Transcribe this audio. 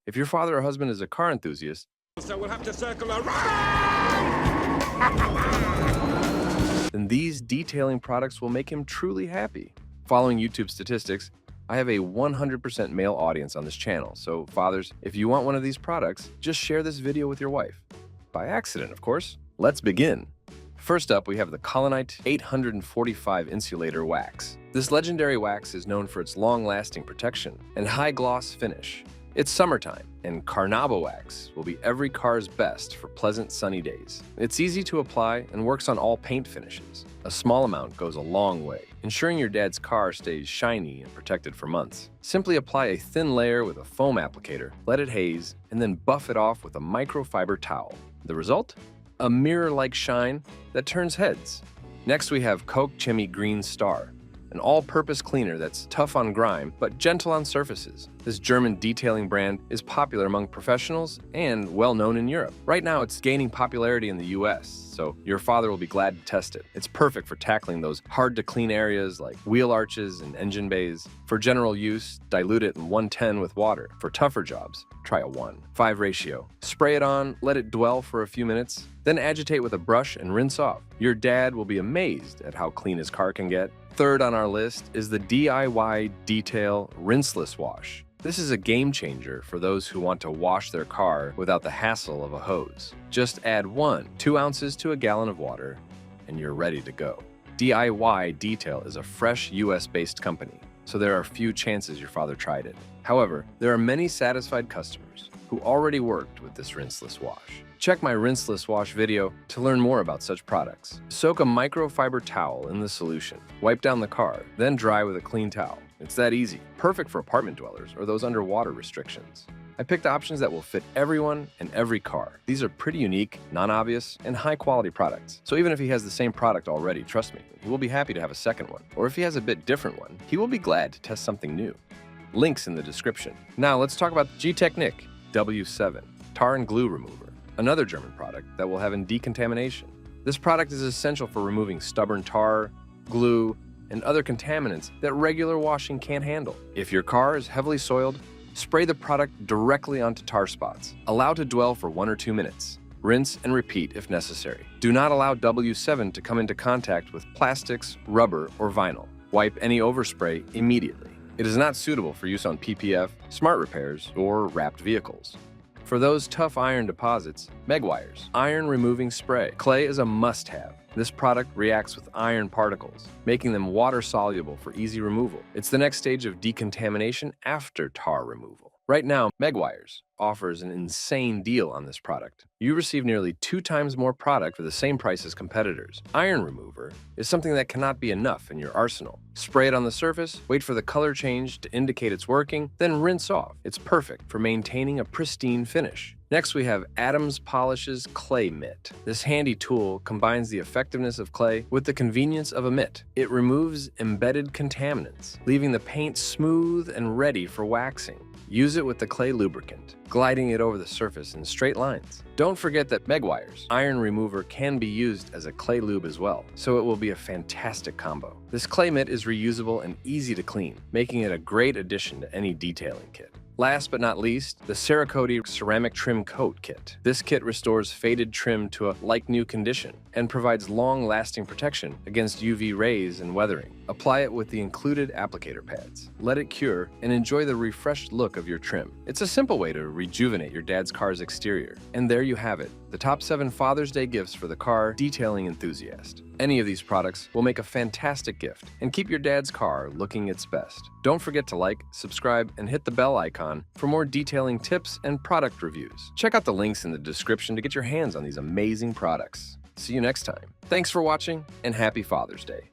If your father or husband is a car enthusiast, So we'll have to circle around. then these detailing products will make him truly happy. Following YouTube statistics, I have a 100% male audience on this channel, so fathers, if you want one of these products, just share this video with your wife. By accident, of course. Let's begin. First up, we have the Colonite 845 Insulator Wax. This legendary wax is known for its long-lasting protection and high-gloss finish. It's summertime, and Carnauba Wax will be every car's best for pleasant sunny days. It's easy to apply and works on all paint finishes. A small amount goes a long way, ensuring your dad's car stays shiny and protected for months. Simply apply a thin layer with a foam applicator, let it haze, and then buff it off with a microfiber towel. The result? A mirror-like shine that turns heads. Next, we have Coke Chimney Green Star, an all-purpose cleaner that's tough on grime but gentle on surfaces. This German detailing brand is popular among professionals and well-known in Europe. Right now, it's gaining popularity in the US, so your father will be glad to test it. It's perfect for tackling those hard-to-clean areas like wheel arches and engine bays. For general use, dilute it in 1:10 with water. For tougher jobs, try a 1:5 ratio. Spray it on, let it dwell for a few minutes, then agitate with a brush and rinse off. Your dad will be amazed at how clean his car can get. Third on our list is the DIY Detail Rinseless Wash. This is a game changer for those who want to wash their car without the hassle of a hose. Just add 2 ounces to a gallon of water, and you're ready to go. DIY Detail is a fresh US-based company, so there are few chances your father tried it. However, there are many satisfied customers who already worked with this rinseless wash. Check my rinseless wash video to learn more about such products. Soak a microfiber towel in the solution. Wipe down the car, then dry with a clean towel. It's that easy. Perfect for apartment dwellers or those under water restrictions. I picked options that will fit everyone and every car. These are pretty unique, non-obvious, and high-quality products. So even if he has the same product already, trust me, he will be happy to have a second one. Or if he has a bit different one, he will be glad to test something new. Links in the description. Now let's talk about Gtechniq W7 Tar and Glue Remover, another German product that will have in decontamination. This product is essential for removing stubborn tar, glue, and other contaminants that regular washing can't handle. If your car is heavily soiled, spray the product directly onto tar spots. Allow to dwell for 1 or 2 minutes. Rinse and repeat if necessary. Do not allow W7 to come into contact with plastics, rubber, or vinyl. Wipe any overspray immediately. It is not suitable for use on PPF, smart repairs, or wrapped vehicles. For those tough iron deposits, Meguiar's Iron Removing Spray. Clay is a must-have. This product reacts with iron particles, making them water-soluble for easy removal. It's the next stage of decontamination after tar removal. Right now, Meguiar's offers an insane deal on this product. You receive nearly 2 times more product for the same price as competitors. Iron remover is something that cannot be enough in your arsenal. Spray it on the surface, wait for the color change to indicate it's working, then rinse off. It's perfect for maintaining a pristine finish. Next, we have Adams Polish's Clay Mitt. This handy tool combines the effectiveness of clay with the convenience of a mitt. It removes embedded contaminants, leaving the paint smooth and ready for waxing. Use it with the clay lubricant, gliding it over the surface in straight lines. Don't forget that Meguiar's Iron Remover can be used as a clay lube as well, so it will be a fantastic combo. This clay mitt is reusable and easy to clean, making it a great addition to any detailing kit. Last but not least, the Cerakote Ceramic Trim Coat Kit. This kit restores faded trim to a like-new condition and provides long-lasting protection against UV rays and weathering. Apply it with the included applicator pads. Let it cure and enjoy the refreshed look of your trim. It's a simple way to rejuvenate your dad's car's exterior. And there you have it, the top 7 Father's Day gifts for the car detailing enthusiast. Any of these products will make a fantastic gift and keep your dad's car looking its best. Don't forget to like, subscribe, and hit the bell icon for more detailing tips and product reviews. Check out the links in the description to get your hands on these amazing products. See you next time. Thanks for watching, and happy Father's Day.